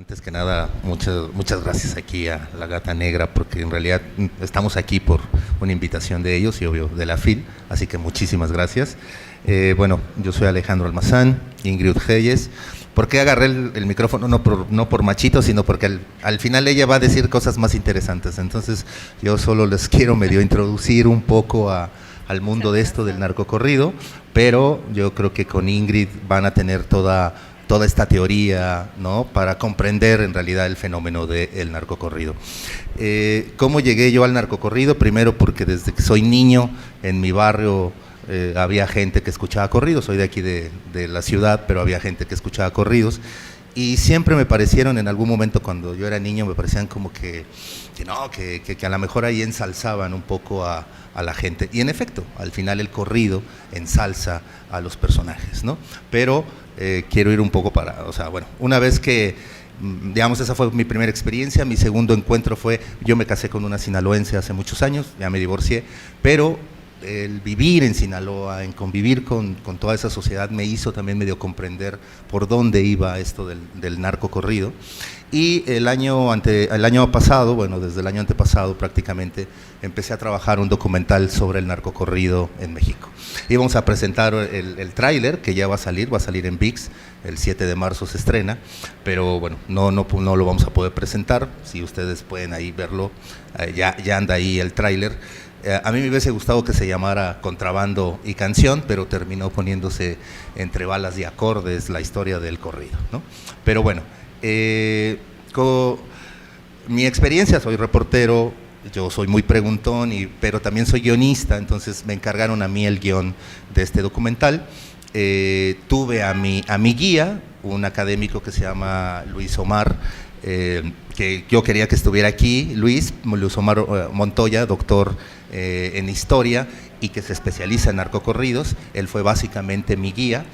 Antes que nada, muchas gracias aquí a La Gata Negra, porque en realidad estamos aquí por una invitación de ellos y obvio de la FIL, así que muchísimas gracias. Bueno, yo soy Alejandro Almazán, Ingrid Reyes. ¿Por qué agarré el micrófono? No por machito, sino porque al final ella va a decir cosas más interesantes. Entonces yo solo les quiero medio introducir un poco al mundo de esto del narcocorrido, pero yo creo que con Ingrid van a tener toda esta teoría, ¿no?, para comprender en realidad el fenómeno del narcocorrido. ¿Cómo llegué yo al narcocorrido? Primero porque desde que soy niño en mi barrio había gente que escuchaba corridos. Soy de aquí de la ciudad, pero había gente que escuchaba corridos y siempre me parecieron, en algún momento cuando yo era niño, me parecían como que a lo mejor ahí ensalzaban un poco a la gente, y en efecto, al final el corrido ensalza a los personajes, ¿no? Pero quiero ir un poco bueno, una vez que, digamos, esa fue mi primera experiencia. Mi segundo encuentro fue, yo me casé con una sinaloense hace muchos años, ya me divorcié, pero el vivir en Sinaloa, en convivir con toda esa sociedad, me hizo también medio comprender por dónde iba esto del narcocorrido. Y el año pasado, bueno, desde el año antepasado prácticamente, empecé a trabajar un documental sobre el narcocorrido en México. Íbamos a presentar el tráiler, que ya va a salir en ViX, el 7 de marzo se estrena, pero bueno, no lo vamos a poder presentar. Si ustedes pueden ahí verlo, ya anda ahí el tráiler. A mí me hubiese gustado que se llamara Contrabando y Canción, pero terminó poniéndose Entre Balas y Acordes, la historia del corrido, ¿no? Pero bueno, mi experiencia, soy reportero, yo soy muy preguntón, pero también soy guionista, entonces me encargaron a mí el guión de este documental. Tuve a mi guía, un académico que se llama Luis Omar, que yo quería que estuviera aquí, Luis Omar Montoya, doctor en historia y que se especializa en narcocorridos. Él fue básicamente mi guía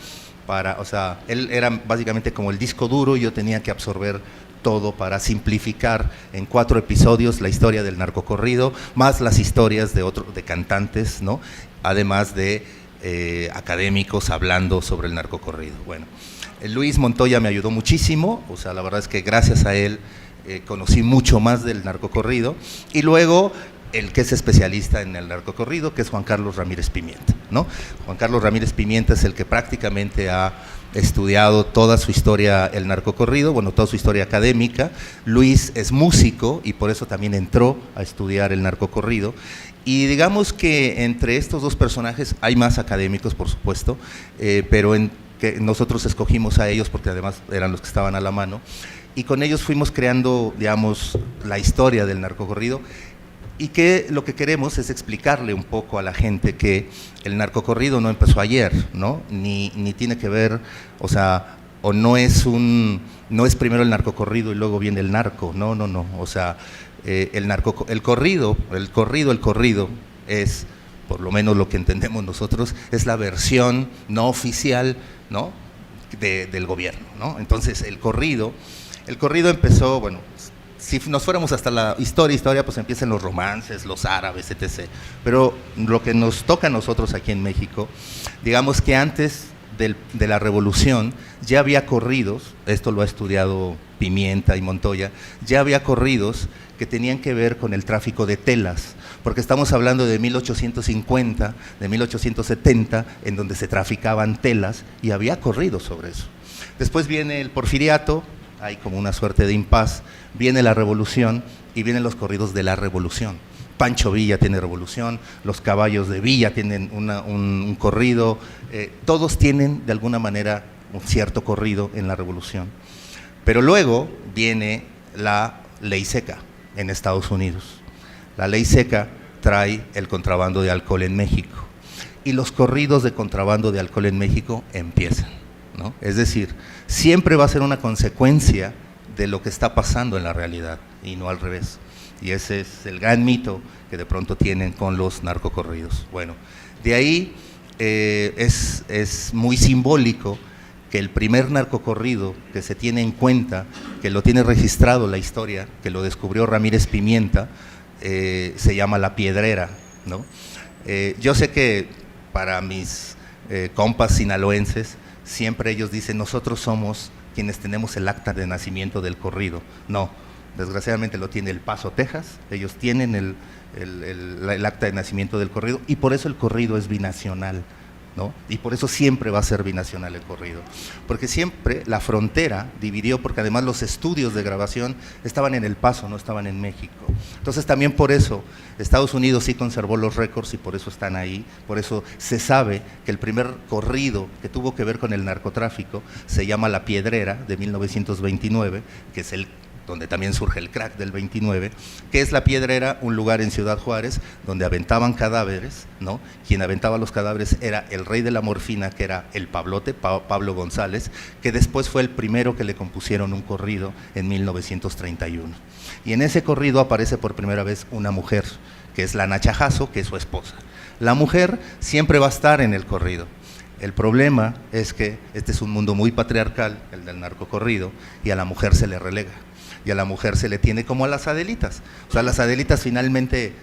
él era básicamente como el disco duro, y yo tenía que absorber todo para simplificar en 4 episodios la historia del narcocorrido, más las historias de cantantes, ¿no?, además de académicos hablando sobre el narcocorrido. Bueno, Luis Montoya me ayudó muchísimo, la verdad es que gracias a él conocí mucho más del narcocorrido, y luego el que es especialista en el narcocorrido, que es Juan Carlos Ramírez Pimienta, ¿no? Juan Carlos Ramírez Pimienta es el que prácticamente ha estudiado toda su historia, el narcocorrido, bueno, toda su historia académica. Luis es músico y por eso también entró a estudiar el narcocorrido. Y digamos que entre estos dos personajes hay más académicos, por supuesto, pero que nosotros escogimos a ellos porque además eran los que estaban a la mano, y con ellos fuimos creando, digamos, la historia del narcocorrido. Y que lo que queremos es explicarle un poco a la gente que el narcocorrido no empezó ayer, ¿no? Ni tiene que ver, no es primero el narcocorrido y luego viene el narco, no, el corrido es, por lo menos lo que entendemos nosotros, es la versión no oficial, ¿no?, del gobierno, ¿no? Entonces el corrido empezó, bueno, si nos fuéramos hasta la historia, pues empiezan los romances, los árabes, etc. Pero lo que nos toca a nosotros aquí en México, digamos que antes de la revolución ya había corridos, esto lo ha estudiado Pimienta y Montoya, ya había corridos que tenían que ver con el tráfico de telas, porque estamos hablando de 1850, de 1870, en donde se traficaban telas y había corridos sobre eso. Después viene el porfiriato, hay como una suerte de impas, viene la revolución y vienen los corridos de la revolución. Pancho Villa tiene revolución, los caballos de Villa tienen un corrido, todos tienen de alguna manera un cierto corrido en la revolución. Pero luego viene la ley seca en Estados Unidos. La ley seca trae el contrabando de alcohol en México y los corridos de contrabando de alcohol en México empiezan, ¿no? Es decir, siempre va a ser una consecuencia de lo que está pasando en la realidad y no al revés. Y ese es el gran mito que de pronto tienen con los narcocorridos. Bueno, de ahí es muy simbólico que el primer narcocorrido que se tiene en cuenta, que lo tiene registrado la historia, que lo descubrió Ramírez Pimienta, se llama La Piedrera, ¿no? Yo sé que para mis compas sinaloenses, siempre ellos dicen, nosotros somos quienes tenemos el acta de nacimiento del corrido. No, desgraciadamente lo tiene El Paso, Texas. Ellos tienen el acta de nacimiento del corrido y por eso el corrido es binacional, ¿no? Y por eso siempre va a ser binacional el corrido, porque siempre la frontera dividió, porque además los estudios de grabación estaban en El Paso, no estaban en México. Entonces también por eso Estados Unidos sí conservó los récords y por eso están ahí. Por eso se sabe que el primer corrido que tuvo que ver con el narcotráfico se llama La Piedrera, de 1929, que es donde también surge el crack del 29, que es La Piedrera, un lugar en Ciudad Juárez donde aventaban cadáveres, ¿no? Quien aventaba los cadáveres era el rey de la morfina, que era el Pablote, Pablo González, que después fue el primero que le compusieron un corrido en 1931. Y en ese corrido aparece por primera vez una mujer, que es la Nacha Jasso, que es su esposa. La mujer siempre va a estar en el corrido. El problema es que este es un mundo muy patriarcal, el del narcocorrido, y a la mujer se le relega. Y a la mujer se le tiene como a las Adelitas. O sea, las Adelitas finalmente,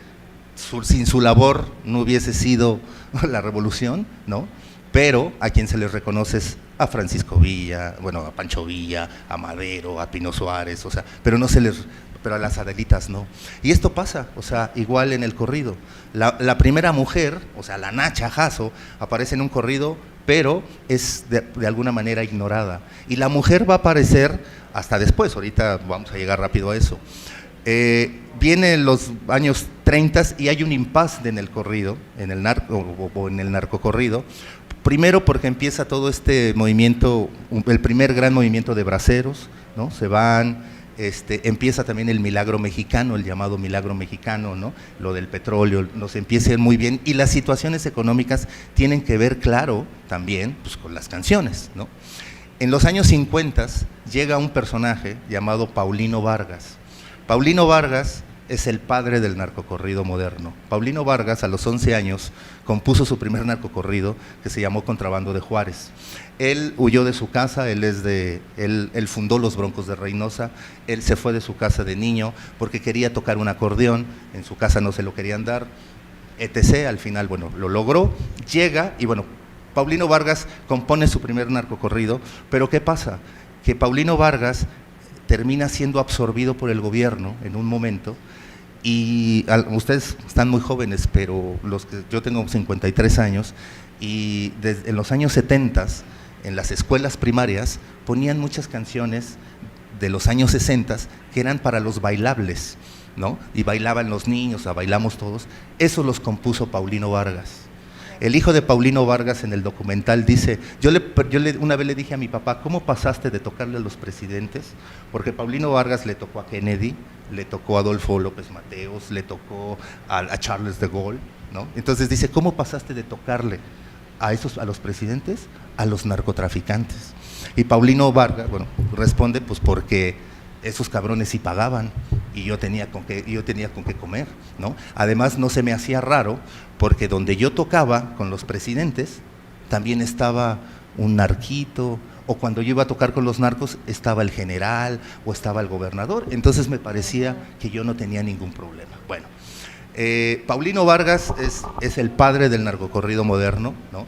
sin su labor no hubiese sido la revolución, ¿no? Pero a quien se les reconoce es a Francisco Villa, bueno, a Pancho Villa, a Madero, a Pino Suárez, o sea, pero a las Adelitas no. Y esto pasa, o sea, igual en el corrido. La primera mujer, o sea, la Nacha Jasso, aparece en un corrido, pero es de alguna manera ignorada. Y la mujer va a aparecer hasta después, ahorita vamos a llegar rápido a eso. Vienen los años 30 y hay un impasse en el corrido, en el narcocorrido. Primero porque empieza todo este movimiento, el primer gran movimiento de braceros, ¿no? Se van, empieza también el milagro mexicano, el llamado milagro mexicano, ¿no? Lo del petróleo, nos empieza a ir muy bien y las situaciones económicas tienen que ver, claro, también pues, con las canciones, ¿no? En los años 50 llega un personaje llamado Paulino Vargas. Paulino Vargas es el padre del narcocorrido moderno. Paulino Vargas a los 11 años compuso su primer narcocorrido que se llamó Contrabando de Juárez. Él huyó de su casa, él fundó los Broncos de Reynosa, él se fue de su casa de niño porque quería tocar un acordeón, en su casa no se lo querían dar, etc. Al final, bueno, lo logró, llega y bueno, Paulino Vargas compone su primer narcocorrido, pero ¿qué pasa? Que Paulino Vargas termina siendo absorbido por el gobierno en un momento y ustedes están muy jóvenes, pero yo tengo 53 años y en los años 70 en las escuelas primarias ponían muchas canciones de los años 60 que eran para los bailables, ¿no? Y bailaban los niños, o sea, bailamos todos. Eso los compuso Paulino Vargas. El hijo de Paulino Vargas en el documental dice, una vez le dije a mi papá, ¿cómo pasaste de tocarle a los presidentes? Porque Paulino Vargas le tocó a Kennedy, le tocó a Adolfo López Mateos, le tocó a Charles de Gaulle, ¿no? Entonces dice, ¿cómo pasaste de tocarle a los presidentes a los narcotraficantes? Y Paulino Vargas, bueno, responde, pues porque esos cabrones sí pagaban y yo tenía con qué comer, ¿no? Además no se me hacía raro porque donde yo tocaba con los presidentes también estaba un narquito, o cuando yo iba a tocar con los narcos estaba el general o estaba el gobernador, entonces me parecía que yo no tenía ningún problema. Bueno, Paulino Vargas es el padre del narcocorrido moderno, ¿no?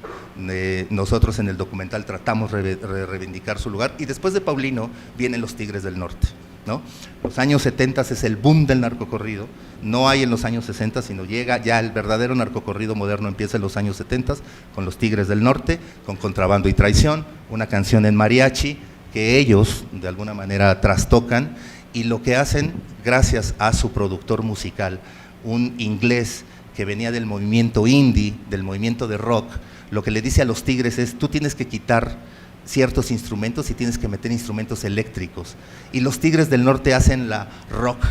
Nosotros en el documental tratamos de reivindicar su lugar y después de Paulino vienen los Tigres del Norte, ¿no? Los años 70 es el boom del narcocorrido, no hay en los años 60, sino llega ya el verdadero narcocorrido moderno, empieza en los años 70 con los Tigres del Norte, con Contrabando y Traición, una canción en mariachi que ellos de alguna manera trastocan y lo que hacen gracias a su productor musical, un inglés que venía del movimiento indie, del movimiento de rock, lo que le dice a los Tigres es, tú tienes que quitar ciertos instrumentos y tienes que meter instrumentos eléctricos. Y los Tigres del Norte hacen la rock,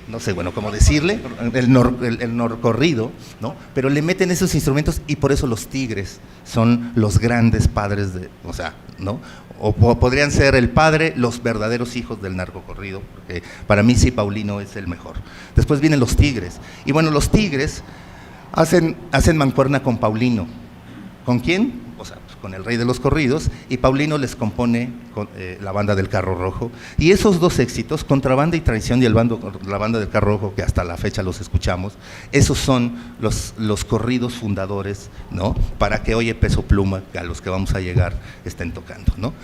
no sé, bueno, cómo decirle, el norcorrido, ¿no? Pero le meten esos instrumentos y por eso los Tigres son los grandes padres o sea, ¿no? O podrían ser el padre, los verdaderos hijos del narcocorrido, porque para mí sí Paulino es el mejor. Después vienen los Tigres, y bueno, los Tigres hacen mancuerna con Paulino. ¿Con quién? o sea, pues, con el rey de los corridos, y Paulino les compone con, la banda del Carro Rojo. Y esos dos éxitos, Contrabanda y Traición y la banda del Carro Rojo, que hasta la fecha los escuchamos, esos son los corridos fundadores, ¿no? Para que Oye Peso Pluma, a los que vamos a llegar, estén tocando, ¿no?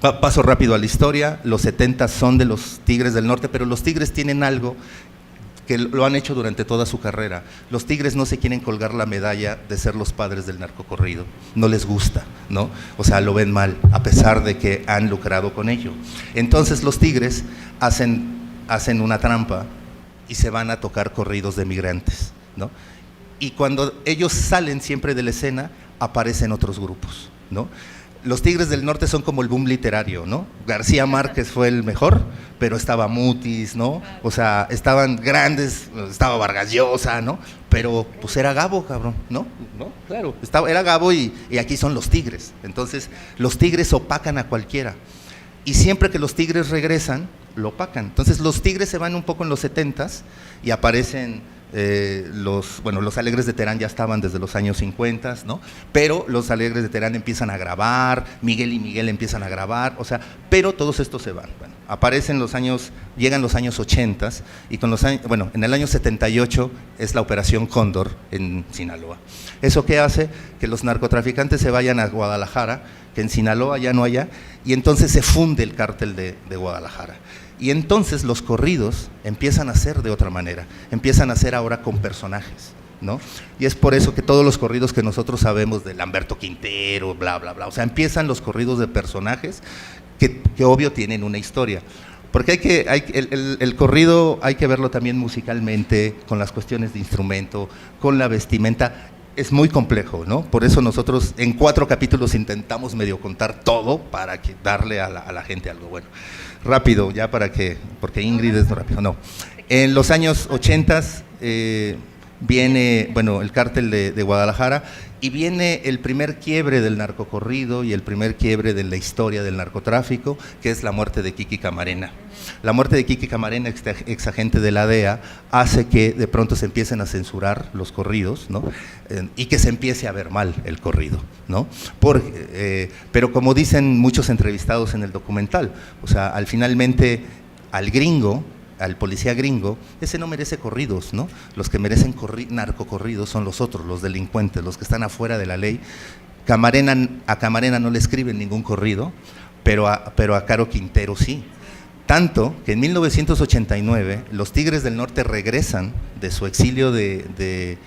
Paso rápido a la historia. Los 70 son de los Tigres del Norte, pero los Tigres tienen algo que lo han hecho durante toda su carrera. Los Tigres no se quieren colgar la medalla de ser los padres del narcocorrido, no les gusta, ¿no? O sea, lo ven mal, a pesar de que han lucrado con ello. Entonces los Tigres hacen una trampa y se van a tocar corridos de migrantes, ¿no? Y cuando ellos salen siempre de la escena, aparecen otros grupos, ¿no? Los Tigres del Norte son como el boom literario, ¿no? García Márquez fue el mejor, pero estaba Mutis, ¿no? O sea, estaban grandes, estaba Vargas Llosa, ¿no? Pero pues era Gabo, cabrón, ¿no? Claro, era Gabo y aquí son los Tigres. Entonces, los Tigres opacan a cualquiera. Y siempre que los Tigres regresan, lo opacan. Entonces, los Tigres se van un poco en los 70s y aparecen… los Alegres de Terán ya estaban desde los años 50, ¿no? Pero los Alegres de Terán empiezan a grabar, Miguel y Miguel empiezan a grabar, o sea, pero todos estos se van. Bueno, llegan los años 80 y en el año 78 es la Operación Cóndor en Sinaloa. ¿Eso qué hace? Que los narcotraficantes se vayan a Guadalajara, que en Sinaloa ya no haya, y entonces se funde el cártel de Guadalajara. Y entonces los corridos empiezan a ser de otra manera, empiezan a ser ahora con personajes, ¿no? Y es por eso que todos los corridos que nosotros sabemos de Lamberto Quintero, bla, bla, bla, o sea, empiezan los corridos de personajes que obvio tienen una historia. Porque el corrido hay que verlo también musicalmente, con las cuestiones de instrumento, con la vestimenta. Es muy complejo, ¿no? Por eso nosotros en 4 capítulos intentamos medio contar todo para darle a la gente algo bueno. Rápido, ya porque Ingrid es rápido, no. En los años 80 viene, el cártel de Guadalajara y viene el primer quiebre del narcocorrido y el primer quiebre de la historia del narcotráfico, que es la muerte de Kiki Camarena. La muerte de Kiki Camarena, ex agente de la DEA, hace que de pronto se empiecen a censurar los corridos, ¿no? Y que se empiece a ver mal el corrido, ¿no? Pero como dicen muchos entrevistados en el documental, o sea, finalmente al gringo, al policía gringo, ese no merece corridos, ¿no? Los que merecen narcocorridos son los otros, los delincuentes, los que están afuera de la ley. A Camarena no le escriben ningún corrido, pero a Caro Quintero sí. Tanto que en 1989 los Tigres del Norte regresan de su exilio de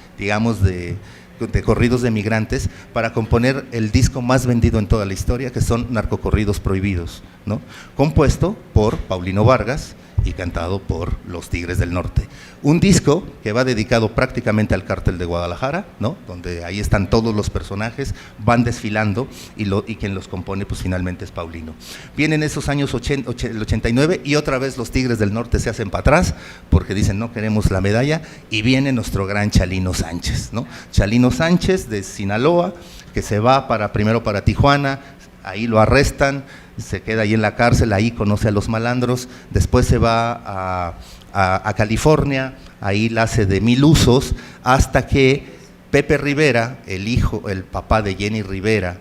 corridos de migrantes para componer el disco más vendido en toda la historia, que son Narcocorridos Prohibidos, ¿no? Compuesto por Paulino Vargas y cantado por los Tigres del Norte. Un disco que va dedicado prácticamente al cártel de Guadalajara, ¿no? Donde ahí están todos los personajes, van desfilando y quien los compone pues finalmente es Paulino. Vienen esos años el 89 y otra vez los Tigres del Norte se hacen para atrás porque dicen no queremos la medalla y viene nuestro gran Chalino Sánchez, ¿no? Chalino Sánchez de Sinaloa, que se va primero para Tijuana, ahí lo arrestan, se queda ahí en la cárcel, ahí conoce a los malandros, después se va a California, ahí la hace de mil usos, hasta que Pepe Rivera, el papá de Jenny Rivera,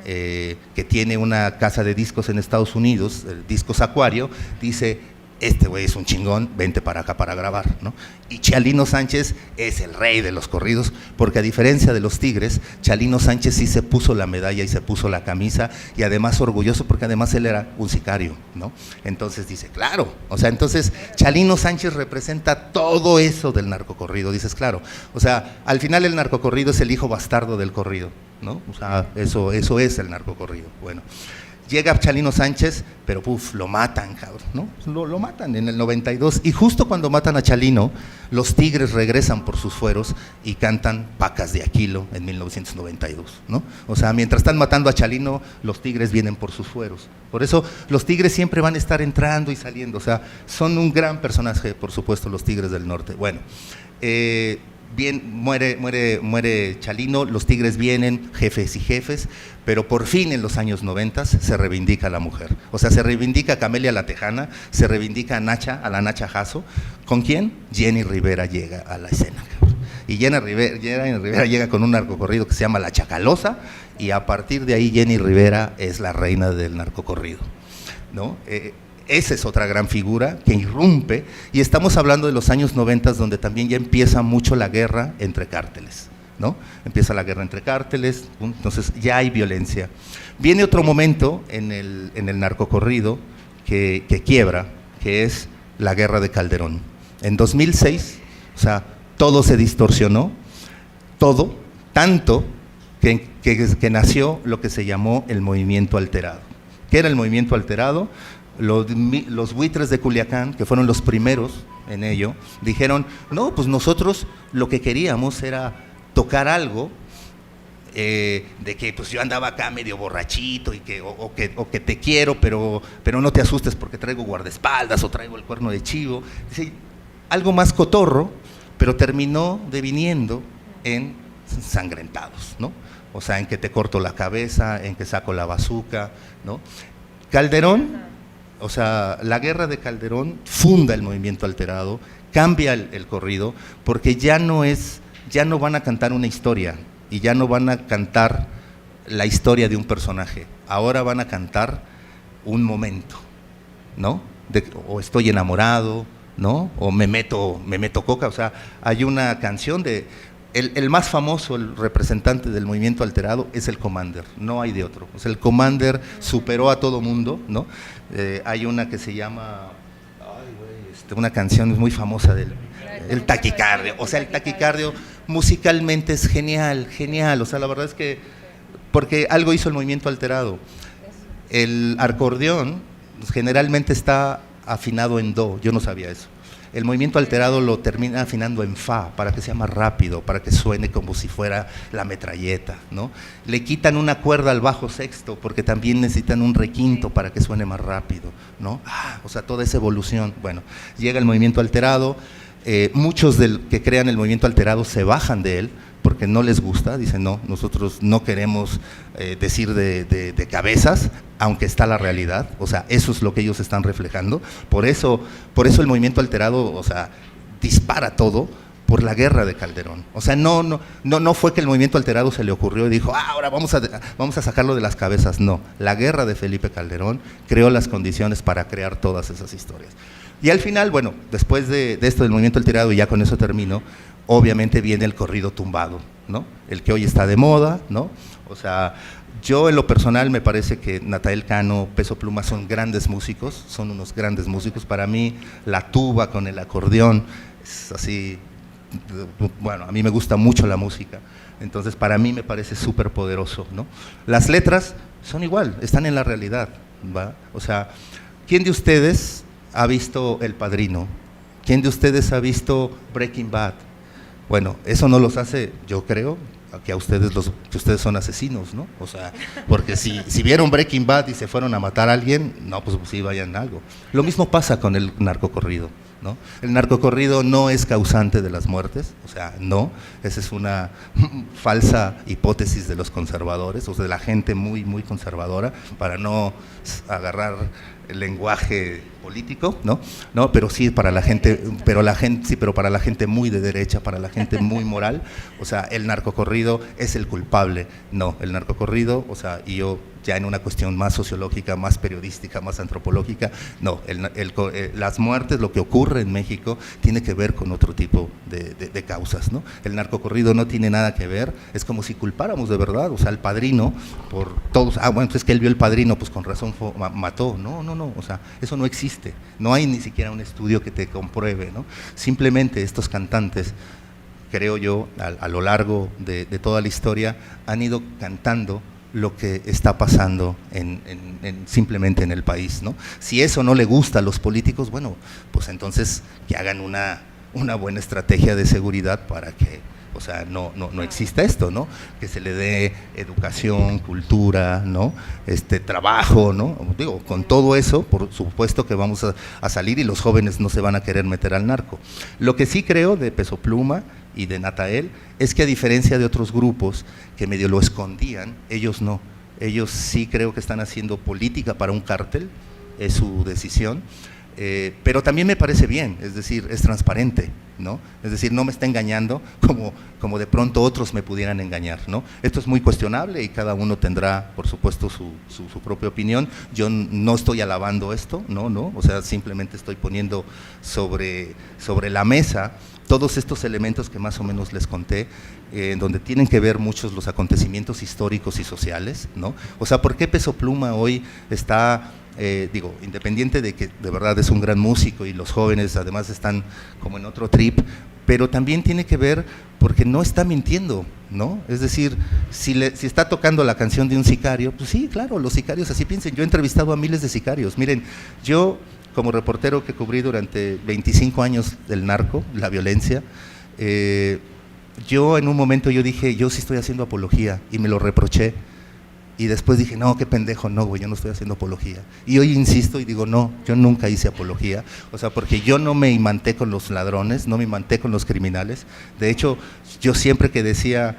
que tiene una casa de discos en Estados Unidos, Discos Acuario, dice, este güey es un chingón, vente para acá para grabar, ¿no? Y Chalino Sánchez es el rey de los corridos, porque a diferencia de los Tigres, Chalino Sánchez sí se puso la medalla y se puso la camisa, y además orgulloso porque además él era un sicario, ¿no? Entonces dice, claro, o sea, entonces Chalino Sánchez representa todo eso del narcocorrido, dices, claro, o sea, al final el narcocorrido es el hijo bastardo del corrido, ¿no? O sea, eso es el narcocorrido, bueno. Llega Chalino Sánchez, pero lo matan, cabrón, ¿no? Lo matan en el 92, y justo cuando matan a Chalino, los Tigres regresan por sus fueros y cantan Pacas de Aquilo en 1992, ¿no? O sea, mientras están matando a Chalino, los Tigres vienen por sus fueros. Por eso los Tigres siempre van a estar entrando y saliendo, o sea, son un gran personaje, por supuesto, los Tigres del Norte. Bueno, muere Chalino, los Tigres vienen, jefes y jefes, pero por fin en los años 90 se reivindica a la mujer. O sea, se reivindica a Camelia la Tejana, se reivindica a la Nacha Jasso. ¿Con quién? Jenny Rivera llega a la escena. Y Jenny Rivera llega con un narcocorrido que se llama La Chacalosa, y a partir de ahí Jenny Rivera es la reina del narcocorrido, ¿no? Esa es otra gran figura que irrumpe, y estamos hablando de los años 90, donde también ya empieza mucho la guerra entre cárteles, ¿no? Empieza la guerra entre cárteles, entonces ya hay violencia. Viene otro momento en el narcocorrido que quiebra, que es la guerra de Calderón. En 2006, o sea, todo se distorsionó, todo, tanto que nació lo que se llamó el movimiento alterado. ¿Qué era el movimiento alterado? Los buitres de Culiacán, que fueron los primeros en ello, dijeron, no, pues nosotros lo que queríamos era tocar algo de que pues yo andaba acá medio borrachito y o que te quiero, pero no te asustes porque traigo guardaespaldas o traigo el cuerno de chivo. Dice, algo más cotorro, pero terminó deviniendo en sangrentados, ¿no? O sea, en que te corto la cabeza, en que saco la bazuca, ¿no? Calderón, o sea, la guerra de Calderón funda el movimiento alterado, cambia el corrido, porque ya no van a cantar una historia, y ya no van a cantar la historia de un personaje, ahora van a cantar un momento, ¿no? O estoy enamorado, ¿no? O me meto coca. O sea, hay una canción de… El más famoso, el representante del movimiento alterado es el Commander, no hay de otro. O sea, el Commander superó a todo mundo, ¿no? Hay una que se llama… una canción muy famosa del el taquicardio. O sea, el taquicardio musicalmente es genial. O sea, la verdad es que… porque algo hizo el movimiento alterado. El acordeón generalmente está afinado en do, yo no sabía eso. El movimiento alterado lo termina afinando en fa, para que sea más rápido, para que suene como si fuera la metralleta, ¿no? Le quitan una cuerda al bajo sexto, porque también necesitan un requinto para que suene más rápido, ¿no? O sea, toda esa evolución. Bueno, llega el movimiento alterado, muchos que crean el movimiento alterado se bajan de él, porque no les gusta, dicen no, nosotros no queremos decir de cabezas, aunque está la realidad, o sea, eso es lo que ellos están reflejando, por eso el movimiento alterado, o sea, dispara todo por la guerra de Calderón. O sea, no fue que el movimiento alterado se le ocurrió y dijo, ahora vamos a sacarlo de las cabezas, no, la guerra de Felipe Calderón creó las condiciones para crear todas esas historias. Y al final, bueno, después de esto del movimiento alterado, y ya con eso termino, obviamente viene el corrido tumbado, ¿no? El que hoy está de moda, ¿no? O sea, yo en lo personal me parece que Natanael Cano, Peso Pluma son grandes músicos, son unos grandes músicos. Para mí la tuba con el acordeón es así, bueno, a mí me gusta mucho la música, entonces para mí me parece súper poderoso, ¿no? Las letras son igual, están en la realidad, ¿va? O sea, ¿quién de ustedes ha visto El Padrino? ¿Quién de ustedes ha visto Breaking Bad? Bueno, eso no los hace, yo creo, que ustedes son asesinos, ¿no? O sea, porque si vieron Breaking Bad y se fueron a matar a alguien, no, pues sí vayan a algo. Lo mismo pasa con el narcocorrido, ¿no? El narcocorrido no es causante de las muertes, o sea, no, esa es una falsa hipótesis de los conservadores, o sea, de la gente muy, muy conservadora, para no agarrar el lenguaje político, ¿no? No, pero sí para la gente, pero para la gente muy de derecha, para la gente muy moral, o sea, el narcocorrido es el culpable, no, el narcocorrido, o sea, y yo ya en una cuestión más sociológica, más periodística, más antropológica, no, las muertes, lo que ocurre en México tiene que ver con otro tipo de causas, ¿no? El narcocorrido no tiene nada que ver, es como si culpáramos de verdad, o sea, El Padrino, por todos, bueno, pues es que él vio El Padrino, pues con razón mató, no, o sea, eso no existe, no hay ni siquiera un estudio que te compruebe, ¿no? Simplemente estos cantantes, creo yo, a lo largo de toda la historia, han ido cantando lo que está pasando simplemente en el país, ¿no? Si eso no le gusta a los políticos, bueno, pues entonces que hagan una buena estrategia de seguridad para que, o sea, no exista esto, ¿no? Que se le dé educación, cultura, ¿no? Trabajo, ¿no? Digo, con todo eso, por supuesto que vamos a salir y los jóvenes no se van a querer meter al narco. Lo que sí creo de Peso Pluma y de Natanael es que, a diferencia de otros grupos que medio lo escondían, ellos no, ellos sí creo que están haciendo política para un cártel, es su decisión, Pero también me parece bien, es decir, es transparente, ¿no? Es decir, no me está engañando como de pronto otros me pudieran engañar, ¿no? Esto es muy cuestionable y cada uno tendrá, por supuesto, su propia opinión. Yo no estoy alabando esto, no, o sea, simplemente estoy poniendo sobre la mesa todos estos elementos que más o menos les conté, donde tienen que ver muchos los acontecimientos históricos y sociales, ¿no? O sea, ¿por qué Peso Pluma hoy está, digo, independiente de que de verdad es un gran músico y los jóvenes además están como en otro trip, pero también tiene que ver porque no está mintiendo, ¿no? Es decir, si está tocando la canción de un sicario, pues sí, claro, los sicarios así piensen. Yo he entrevistado a miles de sicarios. Miren, yo como reportero que cubrí durante 25 años del narco, la violencia, yo en un momento yo dije, yo sí estoy haciendo apología, y me lo reproché, y después dije, no, qué pendejo, no, güey, yo no estoy haciendo apología. Y hoy insisto y digo, no, yo nunca hice apología, o sea, porque yo no me imanté con los ladrones, no me imanté con los criminales. De hecho, yo siempre que decía,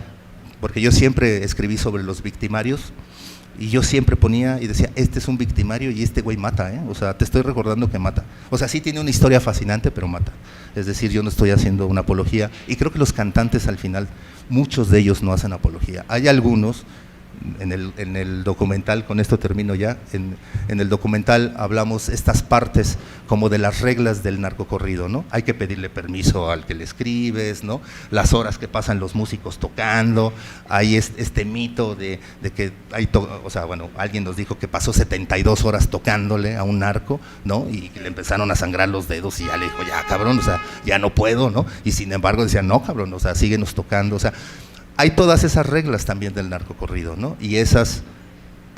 porque yo siempre escribí sobre los victimarios, y yo siempre ponía y decía, este es un victimario y este güey mata, o sea, te estoy recordando que mata. O sea, sí tiene una historia fascinante, pero mata. Es decir, yo no estoy haciendo una apología, y creo que los cantantes al final, muchos de ellos no hacen apología. Hay algunos, en el documental, con esto termino ya, en el documental hablamos estas partes como de las reglas del narcocorrido, ¿no? Hay que pedirle permiso al que le escribes, ¿no? Las horas que pasan los músicos tocando, hay este mito de que o sea, bueno, alguien nos dijo que pasó 72 horas tocándole a un narco, ¿no? Y que le empezaron a sangrar los dedos y ya le dijo, ya cabrón, o sea, ya no puedo, ¿no? Y sin embargo decían, no cabrón, o sea, síguenos tocando, o sea, hay todas esas reglas también del narcocorrido, ¿no? Y esas,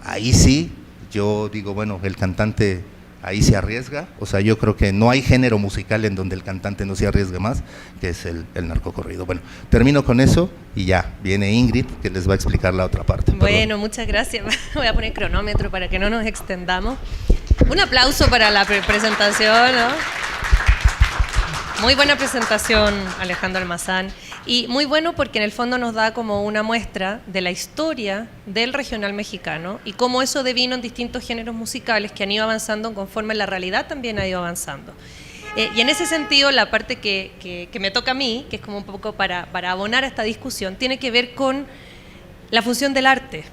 ahí sí, yo digo, bueno, el cantante ahí se arriesga, o sea, yo creo que no hay género musical en donde el cantante no se arriesgue más, que es el narcocorrido. Bueno, termino con eso y ya, viene Ingrid, que les va a explicar la otra parte. Bueno, Perdón. muchas gracias. Voy a poner cronómetro para que no nos extendamos. Un aplauso para la presentación, ¿no? Muy buena presentación, Alejandro Almazán, y muy bueno porque en el fondo nos da como una muestra de la historia del regional mexicano y cómo eso devino en distintos géneros musicales que han ido avanzando conforme la realidad también ha ido avanzando. Y en ese sentido, la parte que me toca a mí, que es como un poco para abonar a esta discusión, tiene que ver con la función del arte,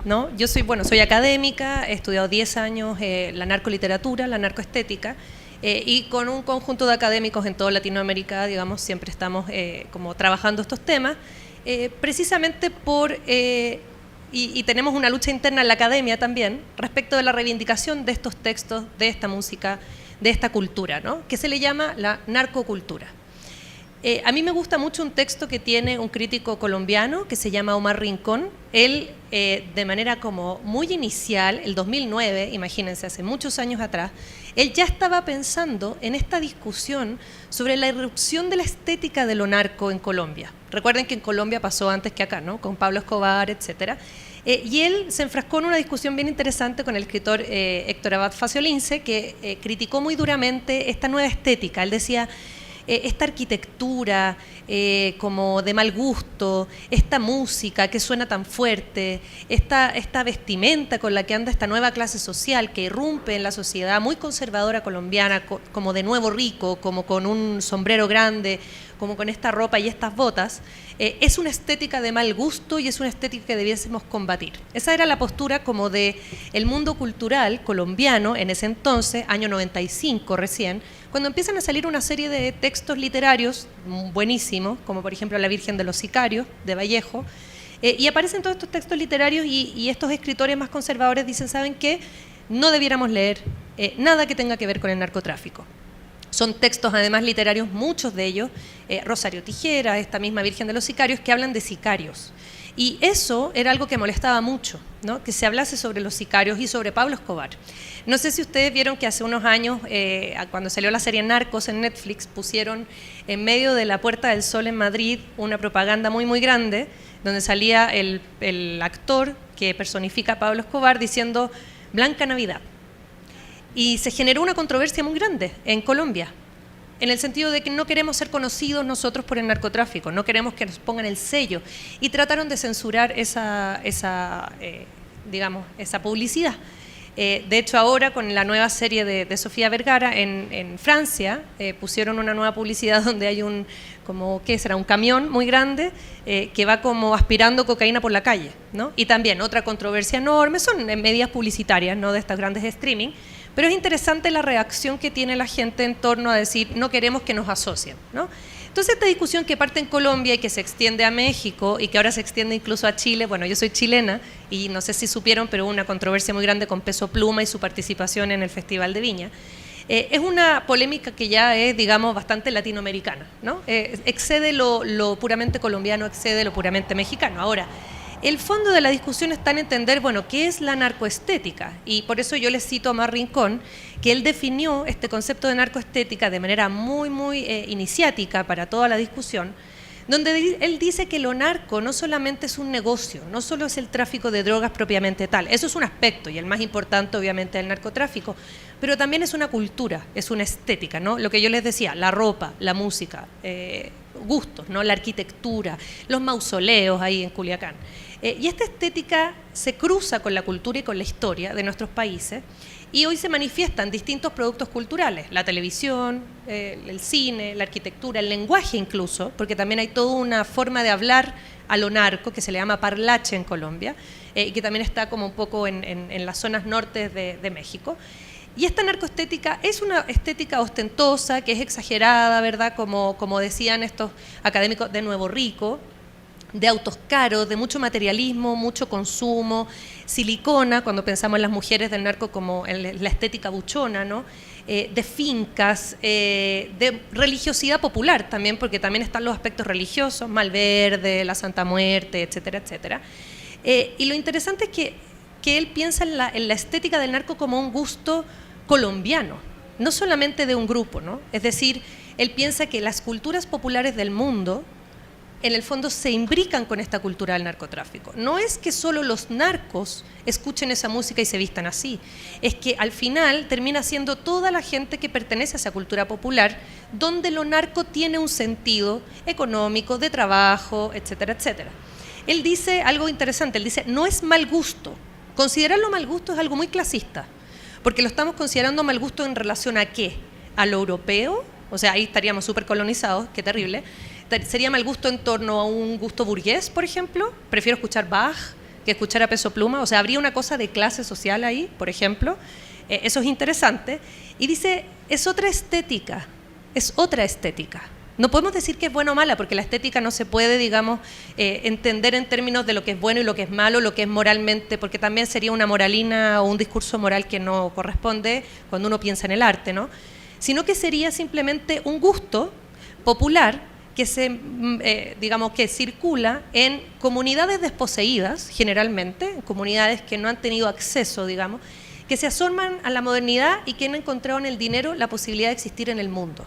¿no? Yo soy académica, he estudiado 10 años la narcoliteratura, la narcoestética, y con un conjunto de académicos en toda Latinoamérica, digamos, siempre estamos como trabajando estos temas, precisamente y tenemos una lucha interna en la academia también respecto de la reivindicación de estos textos, de esta música, de esta cultura, ¿no? Que se le llama la narcocultura. A mí me gusta mucho un texto que tiene un crítico colombiano que se llama Omar Rincón. Él, de manera como muy inicial, el 2009, imagínense, hace muchos años atrás, él ya estaba pensando en esta discusión sobre la irrupción de la estética de lo narco en Colombia. Recuerden que en Colombia pasó antes que acá, ¿no? Con Pablo Escobar, etcétera. Y él se enfrascó en una discusión bien interesante con el escritor Héctor Abad Faciolince, que criticó muy duramente esta nueva estética. Él decía, esta arquitectura como de mal gusto, esta música que suena tan fuerte, esta vestimenta con la que anda esta nueva clase social que irrumpe en la sociedad muy conservadora colombiana, como de nuevo rico, como con un sombrero grande, como con esta ropa y estas botas, es una estética de mal gusto y es una estética que debiésemos combatir. Esa era la postura como de el mundo cultural colombiano en ese entonces, año 95 recién, cuando empiezan a salir una serie de textos literarios buenísimos, como por ejemplo La Virgen de los Sicarios, de Vallejo, y aparecen todos estos textos literarios y estos escritores más conservadores dicen, ¿saben qué? No debiéramos leer nada que tenga que ver con el narcotráfico. Son textos además literarios, muchos de ellos, Rosario Tijera, esta misma Virgen de los Sicarios, que hablan de sicarios. Y eso era algo que molestaba mucho, ¿no? Que se hablase sobre los sicarios y sobre Pablo Escobar. No sé si ustedes vieron que hace unos años, cuando salió la serie Narcos en Netflix, pusieron en medio de la Puerta del Sol en Madrid una propaganda muy, muy grande, donde salía el actor que personifica a Pablo Escobar diciendo Blanca Navidad. Y se generó una controversia muy grande en Colombia, en el sentido de que no queremos ser conocidos nosotros por el narcotráfico, no queremos que nos pongan el sello, y trataron de censurar esa publicidad. De hecho, ahora con la nueva serie de Sofía Vergara en Francia, pusieron una nueva publicidad donde hay un camión muy grande que va como aspirando cocaína por la calle, ¿no? Y también otra controversia enorme, son medidas publicitarias, ¿no?, de estas grandes streaming, pero es interesante la reacción que tiene la gente en torno a decir, no queremos que nos asocien, ¿no? Entonces, esta discusión que parte en Colombia y que se extiende a México y que ahora se extiende incluso a Chile, bueno, yo soy chilena y no sé si supieron, pero hubo una controversia muy grande con Peso Pluma y su participación en el Festival de Viña. Es una polémica que ya es, digamos, bastante latinoamericana, ¿no? Excede lo puramente colombiano, excede lo puramente mexicano. Ahora, el fondo de la discusión está en entender, bueno, ¿qué es la narcoestética? Y por eso yo les cito a Omar Rincón, que él definió este concepto de narcoestética de manera muy, muy iniciática para toda la discusión, donde él dice que lo narco no solamente es un negocio, no solo es el tráfico de drogas propiamente tal, eso es un aspecto y el más importante obviamente del narcotráfico, pero también es una cultura, es una estética, ¿no? Lo que yo les decía, la ropa, la música, gustos, ¿no?, la arquitectura, los mausoleos ahí en Culiacán. Y esta estética se cruza con la cultura y con la historia de nuestros países y hoy se manifiestan distintos productos culturales, la televisión, el cine, la arquitectura, el lenguaje incluso, porque también hay toda una forma de hablar a lo narco que se le llama parlache en Colombia y que también está como un poco en las zonas norte de México. Y esta narcoestética es una estética ostentosa, que es exagerada, ¿verdad?, como decían estos académicos de Nuevo Rico, de autos caros, de mucho materialismo, mucho consumo, silicona, cuando pensamos en las mujeres del narco como en la estética buchona, ¿no?, de fincas, de religiosidad popular también, porque también están los aspectos religiosos, Malverde, la Santa Muerte, etcétera, etcétera. Y lo interesante es que él piensa en la estética del narco como un gusto colombiano, no solamente de un grupo, ¿no? Es decir, él piensa que las culturas populares del mundo en el fondo se imbrican con esta cultura del narcotráfico. No es que solo los narcos escuchen esa música y se vistan así, es que al final termina siendo toda la gente que pertenece a esa cultura popular, donde lo narco tiene un sentido económico, de trabajo, etcétera, etcétera. Él dice algo interesante, él dice, no es mal gusto. Considerarlo mal gusto es algo muy clasista, porque lo estamos considerando mal gusto en relación a ¿qué? A lo europeo, o sea, ahí estaríamos súper colonizados, qué terrible. ¿Sería mal gusto en torno a un gusto burgués, por ejemplo? Prefiero escuchar Bach que escuchar a Peso Pluma. O sea, habría una cosa de clase social ahí, por ejemplo. Eso es interesante. Y dice, es otra estética. No podemos decir que es buena o mala, porque la estética no se puede, digamos, entender en términos de lo que es bueno y lo que es malo, lo que es moralmente, porque también sería una moralina o un discurso moral que no corresponde cuando uno piensa en el arte, ¿no? Sino que sería simplemente un gusto popular que circula en comunidades desposeídas, generalmente, en comunidades que no han tenido acceso, digamos, que se asoman a la modernidad y que han encontrado en el dinero la posibilidad de existir en el mundo.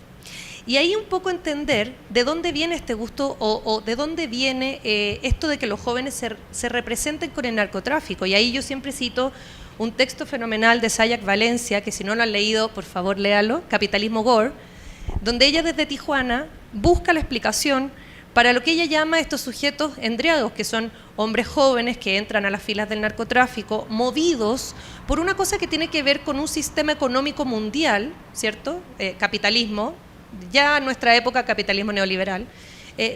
Y ahí un poco entender de dónde viene este gusto o de dónde viene esto de que los jóvenes se representen con el narcotráfico. Y ahí yo siempre cito un texto fenomenal de Sayak Valencia, que si no lo han leído, por favor léalo, Capitalismo Gore, donde ella desde Tijuana busca la explicación para lo que ella llama estos sujetos endriados, que son hombres jóvenes que entran a las filas del narcotráfico, movidos por una cosa que tiene que ver con un sistema económico mundial, ¿cierto? Capitalismo, ya en nuestra época capitalismo neoliberal,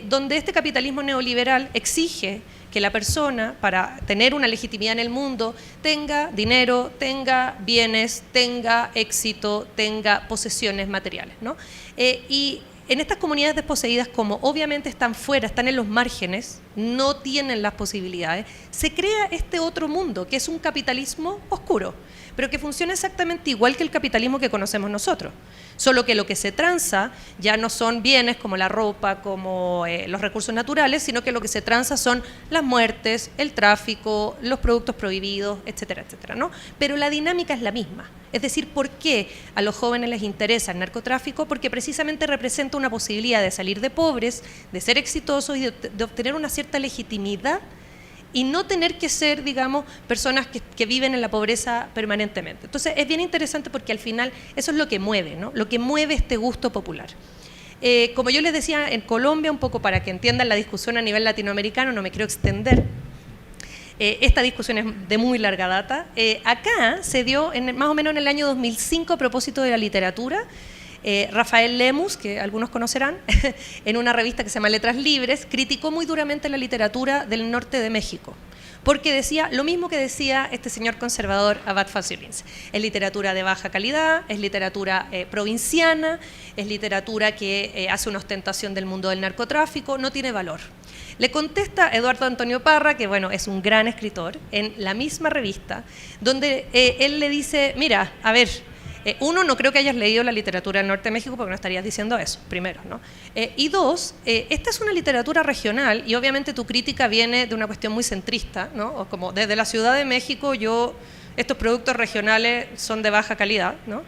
donde este capitalismo neoliberal exige que la persona, para tener una legitimidad en el mundo, tenga dinero, tenga bienes, tenga éxito, tenga posesiones materiales, ¿no? Y en estas comunidades desposeídas, como obviamente están fuera, están en los márgenes, no tienen las posibilidades, se crea este otro mundo, que es un capitalismo oscuro, pero que funciona exactamente igual que el capitalismo que conocemos nosotros. Solo que lo que se transa ya no son bienes como la ropa, como los recursos naturales, sino que lo que se transa son las muertes, el tráfico, los productos prohibidos, etcétera, etcétera, ¿no? Pero la dinámica es la misma. Es decir, ¿por qué a los jóvenes les interesa el narcotráfico? Porque precisamente representa una posibilidad de salir de pobres, de ser exitosos y de obtener una cierta legitimidad y no tener que ser, digamos, personas que viven en la pobreza permanentemente. Entonces, es bien interesante porque al final eso es lo que mueve, ¿no? Lo que mueve este gusto popular. Como yo les decía, en Colombia, un poco para que entiendan la discusión a nivel latinoamericano, no me quiero extender, Esta discusión es de muy larga data. Acá se dio más o menos en el año 2005 a propósito de la literatura. Rafael Lemus, que algunos conocerán, en una revista que se llama Letras Libres, criticó muy duramente la literatura del norte de México, porque decía lo mismo que decía este señor conservador Abad Fasirins. Es literatura de baja calidad, es literatura provinciana, es literatura que hace una ostentación del mundo del narcotráfico, no tiene valor. Le contesta Eduardo Antonio Parra, que bueno, es un gran escritor, en la misma revista, donde él le dice, mira, a ver, uno, no creo que hayas leído la literatura del norte de México porque no estarías diciendo eso, primero, ¿no? Y dos, esta es una literatura regional y obviamente tu crítica viene de una cuestión muy centrista, ¿no? O como desde la Ciudad de México estos productos regionales son de baja calidad, ¿no?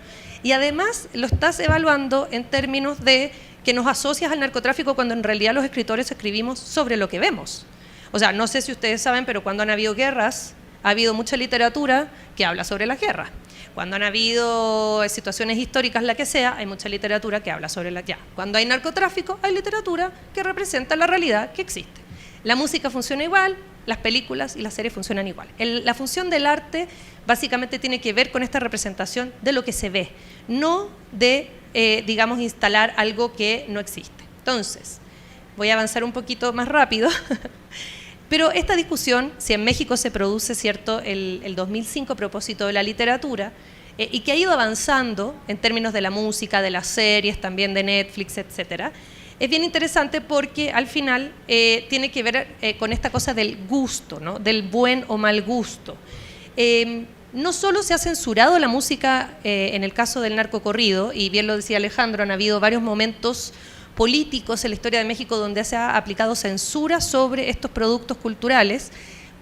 Y además lo estás evaluando en términos de que nos asocias al narcotráfico cuando en realidad los escritores escribimos sobre lo que vemos. O sea, no sé si ustedes saben, pero cuando han habido guerras, ha habido mucha literatura que habla sobre las guerras. Cuando han habido situaciones históricas, la que sea, hay mucha literatura que habla sobre la que. Cuando hay narcotráfico, hay literatura que representa la realidad que existe. La música funciona igual, las películas y las series funcionan igual. La función del arte básicamente tiene que ver con esta representación de lo que se ve, no de, digamos, instalar algo que no existe. Entonces, voy a avanzar un poquito más rápido. Pero esta discusión, si en México se produce, ¿cierto?, el 2005 a propósito de la literatura, y que ha ido avanzando en términos de la música, de las series, también de Netflix, etcétera, es bien interesante porque al final tiene que ver con esta cosa del gusto, ¿no?, del buen o mal gusto. No solo se ha censurado la música en el caso del narcocorrido, y bien lo decía Alejandro, han habido varios momentos políticos en la historia de México donde se ha aplicado censura sobre estos productos culturales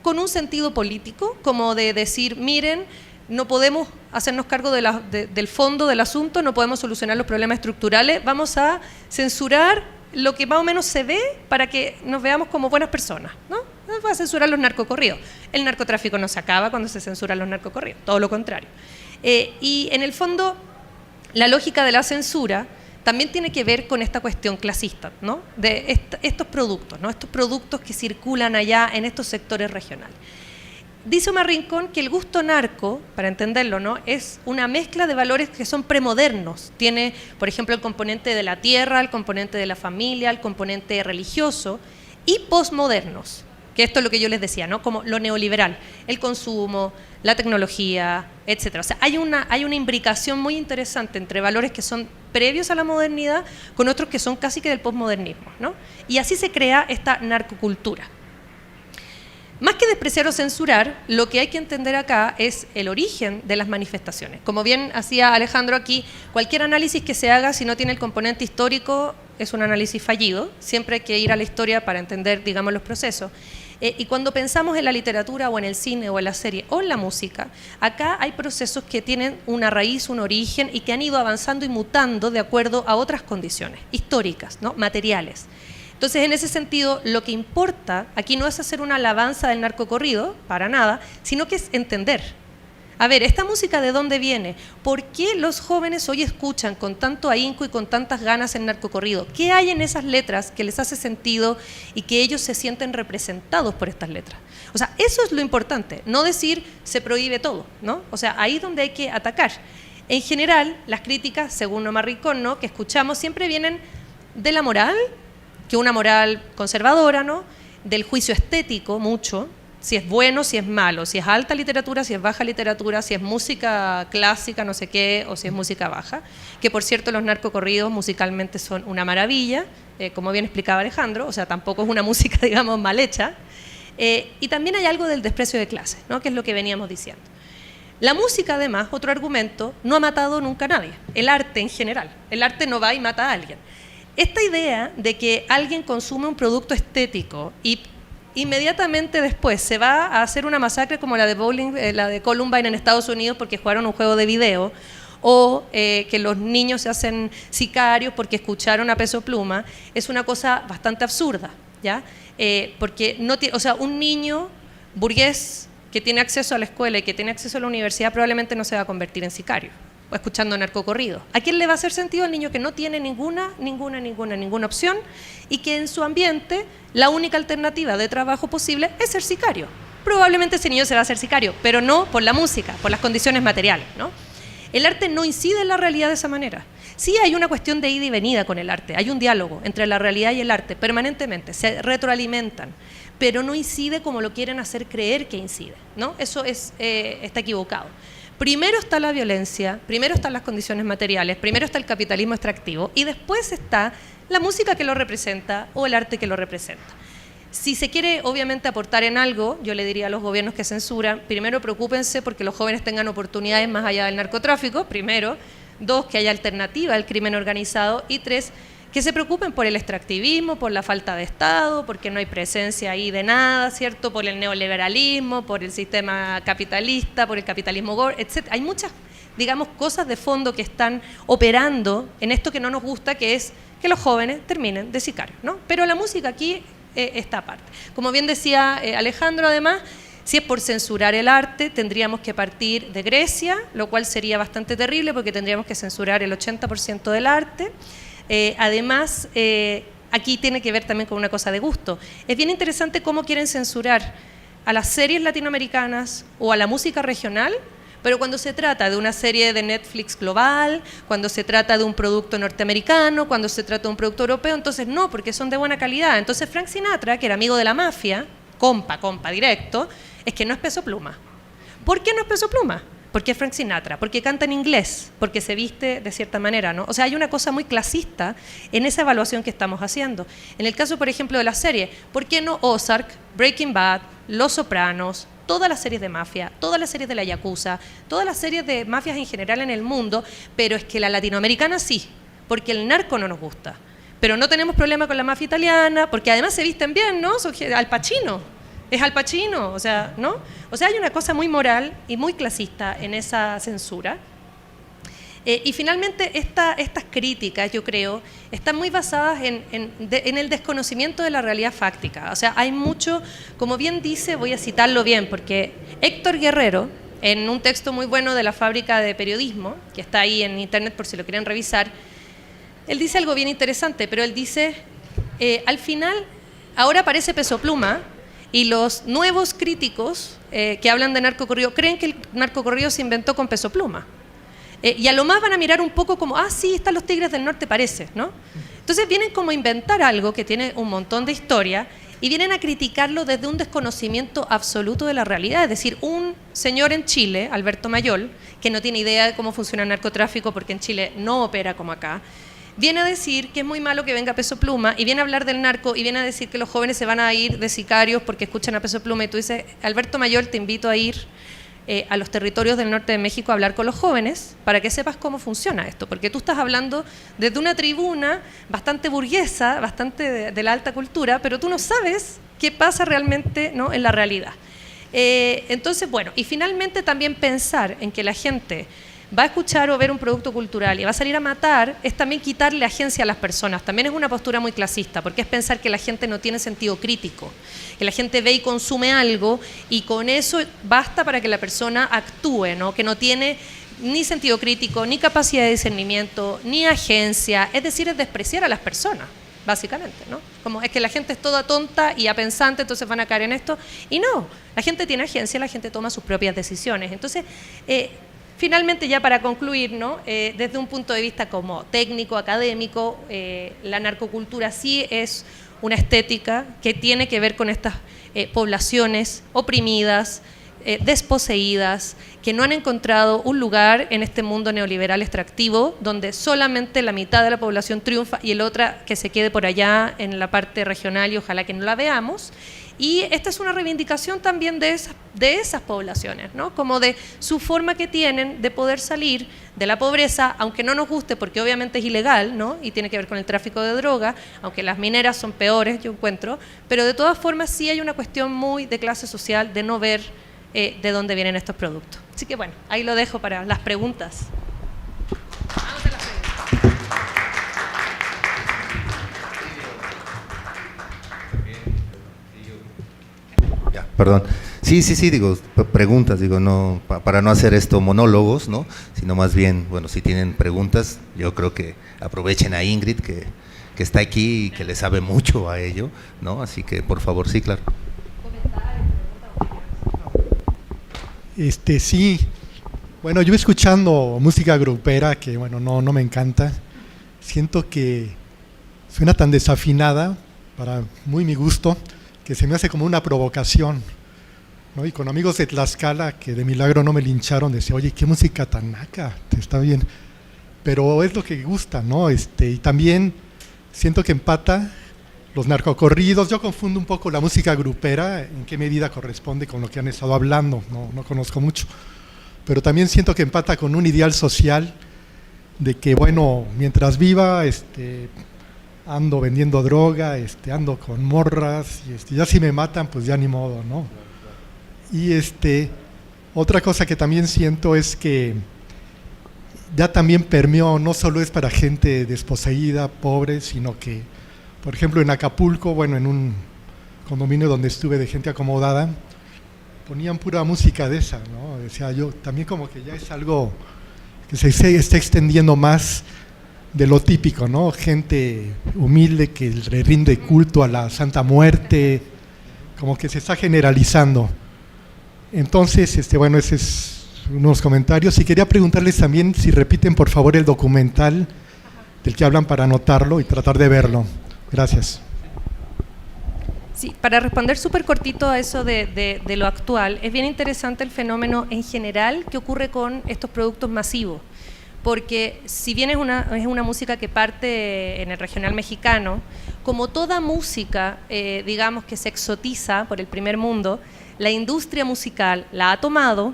con un sentido político, como de decir, miren, no podemos hacernos cargo del fondo del asunto, no podemos solucionar los problemas estructurales, vamos a censurar lo que más o menos se ve para que nos veamos como buenas personas, ¿no? No va a censurar los narcocorridos. El narcotráfico no se acaba cuando se censuran los narcocorridos, todo lo contrario. Y en el fondo, la lógica de la censura también tiene que ver con esta cuestión clasista, ¿no?, de estos productos, ¿no?, estos productos que circulan allá en estos sectores regionales. Dice Omar Rincón que el gusto narco, para entenderlo, ¿no?, es una mezcla de valores que son premodernos. Tiene, por ejemplo, el componente de la tierra, el componente de la familia, el componente religioso, y posmodernos, que esto es lo que yo les decía, ¿no?, como lo neoliberal, el consumo, la tecnología, etcétera. O sea, hay una imbricación muy interesante entre valores que son previos a la modernidad con otros que son casi que del posmodernismo, ¿no? Y así se crea esta narcocultura. Más que despreciar o censurar, lo que hay que entender acá es el origen de las manifestaciones. Como bien hacía Alejandro aquí, cualquier análisis que se haga, si no tiene el componente histórico, es un análisis fallido. Siempre hay que ir a la historia para entender, digamos, los procesos. Y cuando pensamos en la literatura o en el cine o en la serie o en la música, acá hay procesos que tienen una raíz, un origen y que han ido avanzando y mutando de acuerdo a otras condiciones históricas, ¿no?, materiales. Entonces, en ese sentido, lo que importa aquí no es hacer una alabanza del narcocorrido, para nada, sino que es entender. A ver, ¿esta música de dónde viene? ¿Por qué los jóvenes hoy escuchan con tanto ahínco y con tantas ganas el narcocorrido? ¿Qué hay en esas letras que les hace sentido y que ellos se sienten representados por estas letras? O sea, eso es lo importante, no decir se prohíbe todo, ¿no? O sea, ahí es donde hay que atacar. En general, las críticas, según Omar Rincón, ¿no?, que escuchamos, siempre vienen de la moral, que una moral conservadora, ¿no?, del juicio estético, mucho, si es bueno, si es malo, si es alta literatura, si es baja literatura, si es música clásica, no sé qué, o si es música baja, que por cierto los narcocorridos musicalmente son una maravilla, como bien explicaba Alejandro, o sea, tampoco es una música, digamos, mal hecha, y también hay algo del desprecio de clase, ¿no?, que es lo que veníamos diciendo. La música, además, otro argumento, no ha matado nunca a nadie, el arte en general, el arte no va y mata a alguien. Esta idea de que alguien consume un producto estético y inmediatamente después se va a hacer una masacre como la de Columbine en Estados Unidos porque jugaron un juego de video, o que los niños se hacen sicarios porque escucharon a Peso Pluma, es una cosa bastante absurda, ¿ya? Porque no o sea, un niño burgués que tiene acceso a la escuela y que tiene acceso a la universidad probablemente no se va a convertir en sicario o escuchando narcocorrido. ¿A quién le va a hacer sentido? Al niño que no tiene ninguna opción y que en su ambiente la única alternativa de trabajo posible es ser sicario. probablemente ese niño se va a hacer sicario, pero no por la música, por las condiciones materiales, ¿no? El arte no incide en la realidad de esa manera. Sí hay una cuestión de ida y venida con el arte, hay un diálogo entre la realidad y el arte permanentemente, se retroalimentan, pero no incide como lo quieren hacer creer que incide, ¿no? Eso está equivocado. Primero está la violencia, primero están las condiciones materiales, primero está el capitalismo extractivo y después está la música que lo representa o el arte que lo representa. Si se quiere, obviamente, aportar en algo, yo le diría a los gobiernos que censuran, primero preocúpense porque los jóvenes tengan oportunidades más allá del narcotráfico, primero. 2, que haya alternativa al crimen organizado. Y 3, que se preocupen por el extractivismo, por la falta de Estado, porque no hay presencia ahí de nada, ¿cierto? Por el neoliberalismo, por el sistema capitalista, por el capitalismo gore, etc. Hay muchas, digamos, cosas de fondo que están operando en esto que no nos gusta, que es que los jóvenes terminen de sicarios, ¿no? Pero la música aquí esta parte. Como bien decía Alejandro, además, si es por censurar el arte, tendríamos que partir de Grecia, lo cual sería bastante terrible porque tendríamos que censurar el 80% del arte. Además, aquí tiene que ver también con una cosa de gusto. Es bien interesante cómo quieren censurar a las series latinoamericanas o a la música regional, pero cuando se trata de una serie de Netflix global, cuando se trata de un producto norteamericano, cuando se trata de un producto europeo, entonces no, porque son de buena calidad. Entonces Frank Sinatra, que era amigo de la mafia, compa directo, es que no es Peso Pluma. ¿Por qué no es Peso Pluma? Porque es Frank Sinatra, porque canta en inglés, porque se viste de cierta manera, ¿no? O sea, hay una cosa muy clasista en esa evaluación que estamos haciendo. En el caso, por ejemplo, de la serie, ¿por qué no Ozark, Breaking Bad, Los Sopranos, todas las series de mafia, todas las series de la Yakuza, todas las series de mafias en general en el mundo, pero es que la latinoamericana sí, porque el narco no nos gusta. Pero no tenemos problema con la mafia italiana, porque además se visten bien, ¿no? Al Pacino, es Al Pacino, o sea, ¿no? O sea, hay una cosa muy moral y muy clasista en esa censura. Y finalmente estas críticas, yo creo, están muy basadas en el desconocimiento de la realidad fáctica. O sea, hay mucho, como bien dice, voy a citarlo bien, porque Héctor Guerrero, en un texto muy bueno de la Fábrica de Periodismo, que está ahí en internet por si lo quieren revisar, él dice algo bien interesante, pero él dice, al final, ahora aparece Peso Pluma, y los nuevos críticos que hablan de narcocorrido creen que el narcocorrido se inventó con Peso Pluma. Y a lo más van a mirar un poco como, sí, están los Tigres del Norte, parece, ¿no? Entonces vienen como a inventar algo que tiene un montón de historia y vienen a criticarlo desde un desconocimiento absoluto de la realidad. Es decir, un señor en Chile, Alberto Mayol, que no tiene idea de cómo funciona el narcotráfico porque en Chile no opera como acá, viene a decir que es muy malo que venga Peso Pluma y viene a hablar del narco y viene a decir que los jóvenes se van a ir de sicarios porque escuchan a Peso Pluma y tú dices, Alberto Mayol, te invito a ir a los territorios del norte de México a hablar con los jóvenes para que sepas cómo funciona esto, porque tú estás hablando desde una tribuna bastante burguesa, bastante de la alta cultura, pero tú no sabes qué pasa realmente, ¿no?, en la realidad. Entonces, bueno, y finalmente también pensar en que la gente va a escuchar o ver un producto cultural y va a salir a matar, es también quitarle agencia a las personas. También es una postura muy clasista, porque es pensar que la gente no tiene sentido crítico, que la gente ve y consume algo y con eso basta para que la persona actúe, ¿no? Que no tiene ni sentido crítico, ni capacidad de discernimiento, ni agencia, es decir, es despreciar a las personas, básicamente, ¿no? Como es que la gente es toda tonta y apensante, entonces van a caer en esto, y no, la gente tiene agencia, la gente toma sus propias decisiones. Entonces, finalmente, ya para concluir, ¿no?, desde un punto de vista como técnico, académico, la narcocultura sí es una estética que tiene que ver con estas poblaciones oprimidas, desposeídas, que no han encontrado un lugar en este mundo neoliberal extractivo donde solamente la mitad de la población triunfa y el otra que se quede por allá en la parte regional y ojalá que no la veamos. Y esta es una reivindicación también de esas poblaciones, ¿no?, como de su forma que tienen de poder salir de la pobreza, aunque no nos guste porque obviamente es ilegal, ¿no?, y tiene que ver con el tráfico de droga, aunque las mineras son peores, yo encuentro, pero de todas formas sí hay una cuestión muy de clase social de no ver de dónde vienen estos productos. Así que bueno, ahí lo dejo para las preguntas. Vamos a las preguntas. Ya, perdón. Sí, digo, preguntas, digo, no, para no hacer esto monólogos, ¿no?, sino más bien, bueno, si tienen preguntas, yo creo que aprovechen a Ingrid, que está aquí y que le sabe mucho a ello, ¿no? Así que, por favor, sí, claro. Sí, bueno, yo escuchando música grupera que, bueno, no me encanta. Siento que suena tan desafinada, para muy mi gusto, que se me hace como una provocación, ¿no? Y con amigos de Tlaxcala, que de milagro no me lincharon, decía, oye, qué música tan naca, está bien. Pero es lo que gusta, ¿no? Y también siento que empata los narcocorridos. Yo confundo un poco la música grupera, en qué medida corresponde con lo que han estado hablando, no conozco mucho. Pero también siento que empata con un ideal social de que, bueno, mientras viva, ando vendiendo droga, ando con morras, y ya si me matan, pues ya ni modo, ¿no? Y otra cosa que también siento es que ya también permeó, no solo es para gente desposeída, pobre, sino que, por ejemplo, en Acapulco, bueno, en un condominio donde estuve de gente acomodada, ponían pura música de esa, ¿no? Decía yo, también como que ya es algo que se está extendiendo más de lo típico, ¿no? Gente humilde que le rinde culto a la Santa Muerte, como que se está generalizando. Entonces, bueno, ese es unos comentarios. Y quería preguntarles también si repiten, por favor, el documental del que hablan para anotarlo y tratar de verlo. Gracias. Sí, para responder súper cortito a eso de lo actual, es bien interesante el fenómeno en general que ocurre con estos productos masivos. Porque si bien es una música que parte en el regional mexicano, como toda música, digamos, que se exotiza por el primer mundo, la industria musical la ha tomado,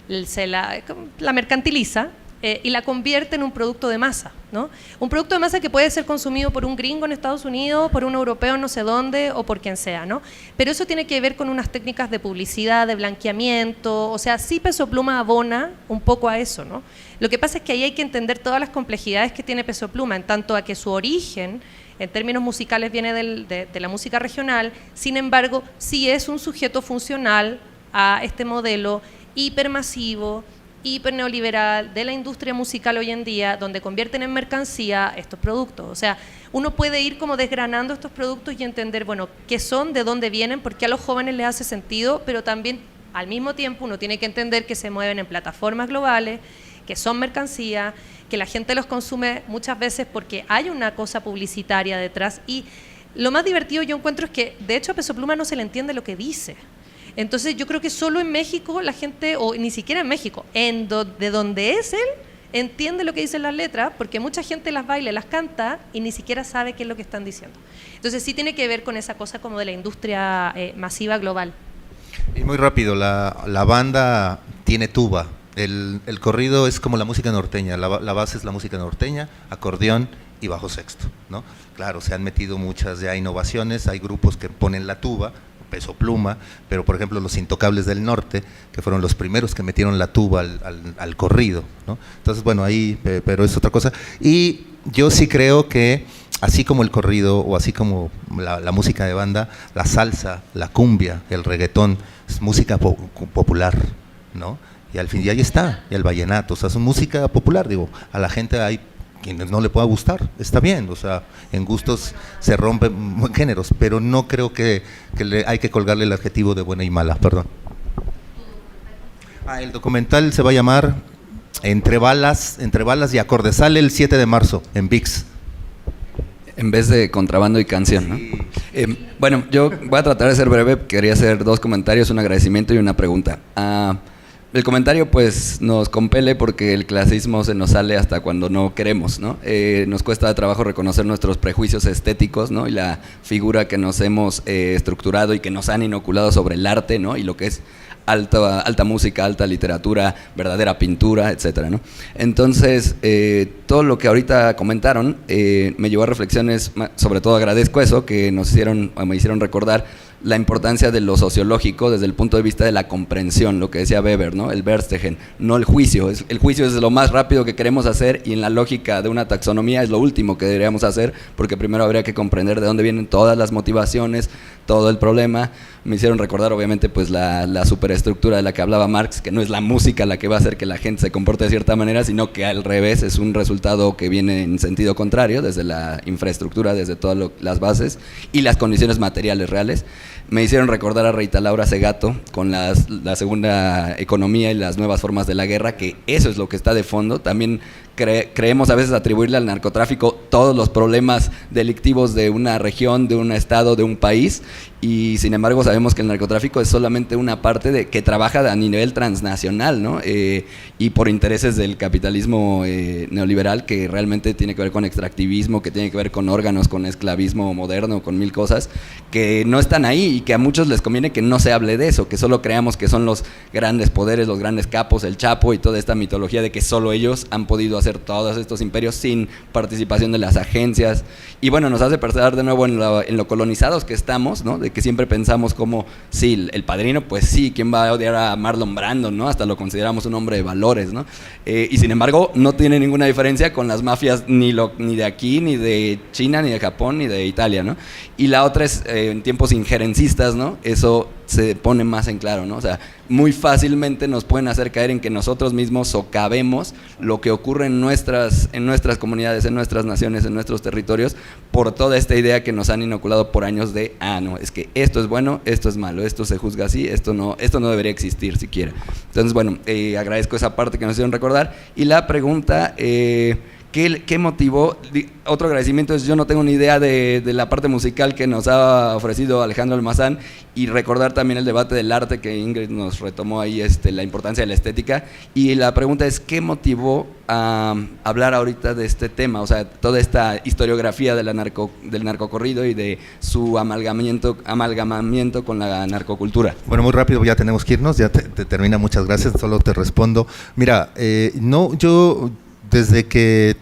la mercantiliza y la convierte en un producto de masa, ¿no? Un producto de masa que puede ser consumido por un gringo en Estados Unidos, por un europeo en no sé dónde o por quien sea, ¿no? Pero eso tiene que ver con unas técnicas de publicidad, de blanqueamiento, o sea, sí Peso Pluma abona un poco a eso, ¿no? Lo que pasa es que ahí hay que entender todas las complejidades que tiene Peso Pluma, en tanto a que su origen, en términos musicales, viene de la música regional, sin embargo, sí es un sujeto funcional a este modelo hipermasivo, hiperneoliberal de la industria musical hoy en día, donde convierten en mercancía estos productos. O sea, uno puede ir como desgranando estos productos y entender, bueno, qué son, de dónde vienen, por qué a los jóvenes les hace sentido, pero también al mismo tiempo uno tiene que entender que se mueven en plataformas globales, que son mercancía, que la gente los consume muchas veces porque hay una cosa publicitaria detrás. Y lo más divertido yo encuentro es que, de hecho, a Peso Pluma no se le entiende lo que dice. Entonces yo creo que solo en México la gente, o ni siquiera en México, de donde es él, entiende lo que dicen las letras, porque mucha gente las baila, las canta y ni siquiera sabe qué es lo que están diciendo. Entonces sí tiene que ver con esa cosa como de la industria masiva global. Y muy rápido, la banda tiene tuba, el corrido es como la música norteña, la base es la música norteña, acordeón y bajo sexto, ¿no? Claro, se han metido muchas ya innovaciones, hay grupos que ponen la tuba, Peso Pluma, pero por ejemplo los Intocables del Norte, que fueron los primeros que metieron la tuba al corrido, ¿no? Entonces, bueno, ahí, pero es otra cosa. Y yo sí creo que, así como el corrido, o así como la música de banda, la salsa, la cumbia, el reggaetón, es música popular, ¿no? Y al fin, y ahí está, y el vallenato, o sea, es música popular, digo, a la gente hay quienes no le pueda gustar, está bien, o sea, en gustos se rompen géneros, pero no creo que hay que colgarle el adjetivo de buena y mala, perdón. El documental se va a llamar Entre balas y acordes, sale el 7 de marzo en ViX. En vez de contrabando y canción, ¿no? Sí. Bueno, yo voy a tratar de ser breve, quería hacer dos comentarios, un agradecimiento y una pregunta. El comentario pues nos compele porque el clasismo se nos sale hasta cuando no queremos, ¿no? Nos cuesta trabajo reconocer nuestros prejuicios estéticos, ¿no? Y la figura que nos hemos estructurado y que nos han inoculado sobre el arte, ¿no? Y lo que es alta música, alta literatura, verdadera pintura, etcétera, ¿no? Entonces, todo lo que ahorita comentaron me llevó a reflexiones, sobre todo agradezco eso, que me hicieron recordar la importancia de lo sociológico desde el punto de vista de la comprensión, lo que decía Weber, ¿no? El Verstehen, no el juicio. El juicio es lo más rápido que queremos hacer y en la lógica de una taxonomía es lo último que deberíamos hacer, porque primero habría que comprender de dónde vienen todas las motivaciones, todo el problema. Me hicieron recordar obviamente pues la superestructura de la que hablaba Marx, que no es la música la que va a hacer que la gente se comporte de cierta manera, sino que al revés es un resultado que viene en sentido contrario, desde la infraestructura, desde todas las bases y las condiciones materiales reales. Me hicieron recordar a Rita Laura Segato con la segunda economía y las nuevas formas de la guerra, que eso es lo que está de fondo. También creemos a veces atribuirle al narcotráfico todos los problemas delictivos de una región, de un estado, de un país, y sin embargo sabemos que el narcotráfico es solamente una parte que trabaja a nivel transnacional, ¿no? Y por intereses del capitalismo neoliberal, que realmente tiene que ver con extractivismo, que tiene que ver con órganos, con esclavismo moderno, con mil cosas que no están ahí, y que a muchos les conviene que no se hable de eso, que solo creamos que son los grandes poderes, los grandes capos, el Chapo y toda esta mitología de que solo ellos han podido hacer todos estos imperios sin participación de las agencias. Y bueno, nos hace pensar de nuevo en lo colonizados que estamos, ¿no? De que siempre pensamos como, sí, el Padrino, pues sí, ¿quién va a odiar a Marlon Brando, ¿no? Hasta lo consideramos un hombre de valores, ¿no? Y sin embargo, no tiene ninguna diferencia con las mafias ni de aquí, ni de China, ni de Japón, ni de Italia, ¿no? Y la otra es, en tiempos injerencistas, ¿no? Eso se pone más en claro, ¿no? O sea, muy fácilmente nos pueden hacer caer en que nosotros mismos socavemos lo que ocurre en nuestras comunidades, en nuestras naciones, en nuestros territorios, por toda esta idea que nos han inoculado por años de, no, es que esto es bueno, esto es malo, esto se juzga así, esto no debería existir siquiera. Entonces, bueno, agradezco esa parte que nos hicieron recordar. Y la pregunta, ¿qué motivó? Otro agradecimiento es, yo no tengo ni idea de la parte musical que nos ha ofrecido Alejandro Almazán, y recordar también el debate del arte que Ingrid nos retomó ahí, la importancia de la estética. Y la pregunta es, ¿qué motivó a hablar ahorita de este tema? O sea, toda esta historiografía del narcocorrido y de su amalgamamiento con la narcocultura. Bueno, muy rápido, ya tenemos que irnos, ya te termina, muchas gracias, solo te respondo. Mira, yo desde que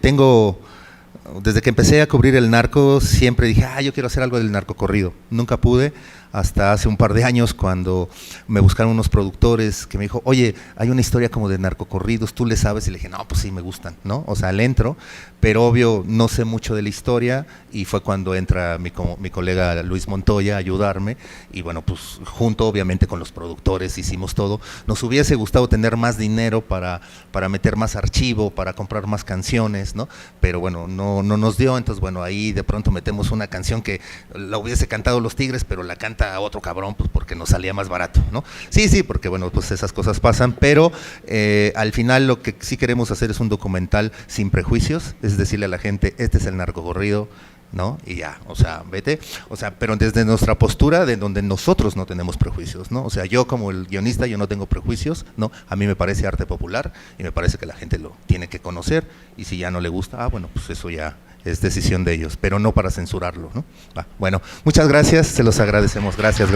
empecé a cubrir el narco, siempre dije, yo quiero hacer algo del narcocorrido. Nunca pude, hasta hace un par de años, cuando me buscaron unos productores que me dijo, oye, hay una historia como de narcocorridos, ¿tú le sabes? Y le dije, no, pues sí, me gustan, ¿no? O sea, le entro, pero obvio, no sé mucho de la historia, y fue cuando entra mi colega Luis Montoya a ayudarme, y bueno, pues junto obviamente con los productores hicimos todo. Nos hubiese gustado tener más dinero para meter más archivo, para comprar más canciones, ¿no? Pero bueno, no nos dio. Entonces bueno, ahí de pronto metemos una canción que la hubiese cantado Los Tigres, pero la canta otro cabrón, pues porque nos salía más barato, ¿no? Sí, porque bueno, pues esas cosas pasan, pero al final lo que sí queremos hacer es un documental sin prejuicios, es decirle a la gente, este es el narcocorrido, ¿no? Y ya, o sea, vete, o sea, pero desde nuestra postura, de donde nosotros no tenemos prejuicios, ¿no? O sea, yo como el guionista, yo no tengo prejuicios, ¿no? A mí me parece arte popular y me parece que la gente lo tiene que conocer, y si ya no le gusta, bueno, pues eso ya es decisión de ellos, pero no para censurarlo, ¿no? Bueno, muchas gracias, se los agradecemos, gracias.